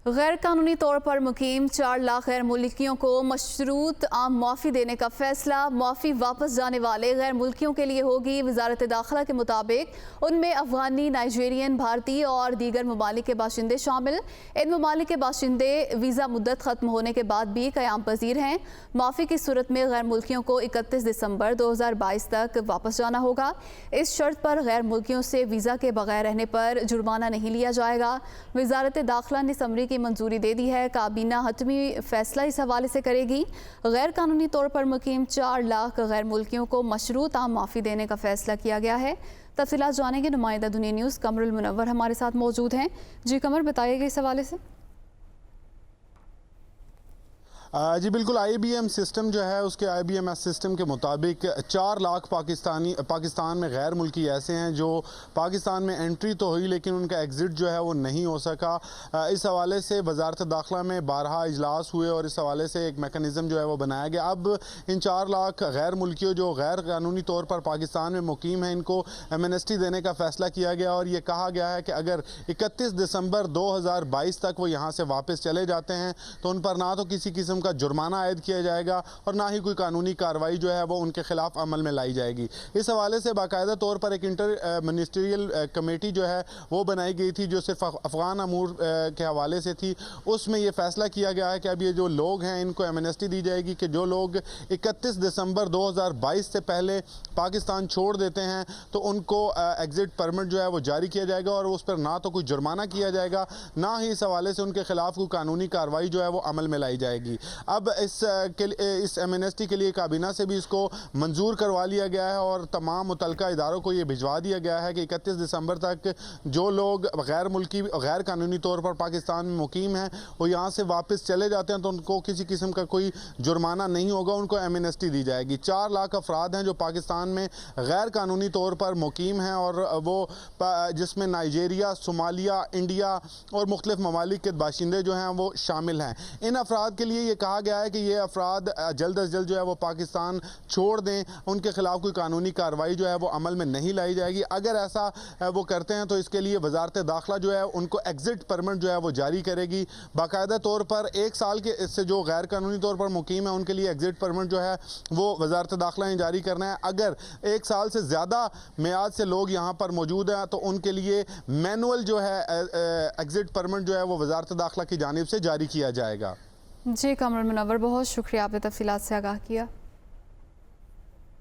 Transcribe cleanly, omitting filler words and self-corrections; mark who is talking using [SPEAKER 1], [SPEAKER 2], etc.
[SPEAKER 1] गैर कानूनी तौर पर मुकीम 4 लाख गैर मुल्कियों को मशरूत आम मुआफ़ी देने का फैसला। मुआफ़ी वापस जाने वाले गैर मुल्कियों के लिए होगी। वजारत दाखिला के मुताबिक उनमें अफगानी, नाइजीरियन, भारतीय और दीगर ममालिक के बाशिंदे शामिल। इन ममालिक के बाशिंदे वीज़ा मुद्दत ख़त्म होने के बाद भी क़याम पज़ीर हैं। मुआफ़ी की सूरत में गैर मुल्कियों को 31 दिसंबर 2022 तक वापस जाना होगा। इस शर्त पर गैर मुल्कियों से वीज़ा के बगैर रहने पर जुर्माना नहीं लिया जाएगा। वजारत दाखिला ने समरी की मंजूरी दे दी है। काबीना हतमी फैसला इस हवाले से करेगी। गैर कानूनी तौर पर मुकीम 4 लाख गैर मुल्कियों को मशरूत आम माफ़ी देने का फैसला किया गया है। तफसीलात जानेंगे। नुमाइंदा दुनिया न्यूज़ कमरुल मुनव्वर हमारे साथ मौजूद हैं। जी कमर, बताइएगा इस हवाले से।
[SPEAKER 2] जी बिल्कुल, IBM सिस्टम जो है उसके IBMS सिस्टम के मुताबिक 4 लाख पाकिस्तान में गैर मुल्की ऐसे हैं जो पाकिस्तान में एंट्री तो हुई लेकिन उनका एग्ज़िट जो है वो नहीं हो सका। इस हवाले से वजारत दाखिला में 12 इजलास हुए और इस हवाले से एक मेकनिज़म जो है वो बनाया गया। अब इन 4 लाख गैर मुल्कियों जो गैर कानूनी तौर पर पाकिस्तान में मुकीम हैं इनको एमनेस्टी देने का फ़ैसला किया गया और ये कहा गया है कि अगर 31 दिसंबर 2022 तक वो यहाँ से वापस चले जाते हैं तो उन पर ना तो किसी किस्म का जुर्माना आयद किया जाएगा और ना ही कोई कानूनी कार्रवाई जो है वो उनके खिलाफ अमल में लाई जाएगी। इस हवाले से बाकायदा तौर पर एक इंटर मिनिस्ट्रियल कमेटी जो है वो बनाई गई थी जो सिर्फ अफगान अमूर के हवाले से थी। उसमें ये फैसला किया गया है कि अब ये जो लोग हैं इनको एमनेस्टी दी जाएगी कि जो लोग 31 दिसंबर 2022 से पहले पाकिस्तान छोड़ देते हैं तो उनको एग्ज़िट परमिट जो है वो जारी किया जाएगा और उस पर ना तो कोई जुर्माना किया जाएगा ना ही इस हवाले से उनके खिलाफ कोई कानूनी कार्रवाई जो है वो अमल में लाई जाएगी। अब इस एमनेस्टी के लिए काबीना से भी इसको मंजूर करवा लिया गया है और तमाम मुतल्लिका इदारों को ये भिजवा दिया गया है कि 31 दिसंबर तक जो लोग गैर मुल्की गैर कानूनी तौर पर पाकिस्तान में मुकीम हैं वो यहाँ से वापस चले जाते हैं तो उनको किसी किस्म का कोई जुर्माना नहीं होगा, उनको एमनेस्टी दी जाएगी। 4 लाख अफराद हैं जो पाकिस्तान में गैर कानूनी तौर पर मुकीम हैं और वो जिसमें नाइजीरिया, सोमालिया, इंडिया और मुख्तलिफ ममालिक के बाशिंदे जो हैं वो शामिल हैं। इन अफराद के लिए ये कहा गया है कि ये अफराद जल्द अज जल्द जो है वो पाकिस्तान छोड़ दें, उनके खिलाफ कोई कानूनी कार्रवाई जो है वो अमल में नहीं लाई जाएगी। अगर ऐसा वो करते हैं तो इसके लिए वजारत दाखिला जो है उनको एग्ज़िट परमिट जो है वो जारी करेगी। बाकायदा तौर पर 1 साल के इससे जो गैर कानूनी तौर पर मुकीम है उनके लिए एग्ज़िट परमिट जो है वो वजारत दाखिला ने जारी करना है। अगर 1 साल से ज़्यादा मियाद से लोग यहाँ पर मौजूद हैं तो उनके लिए मैनुअल जो है एग्ज़िट परमिट जो है वो वजारत दाखिला की जानिब से जारी किया जाएगा।
[SPEAKER 1] जी कमरुल मुनव्वर, बहुत शुक्रिया, आपने तफसीलात से आगाह किया।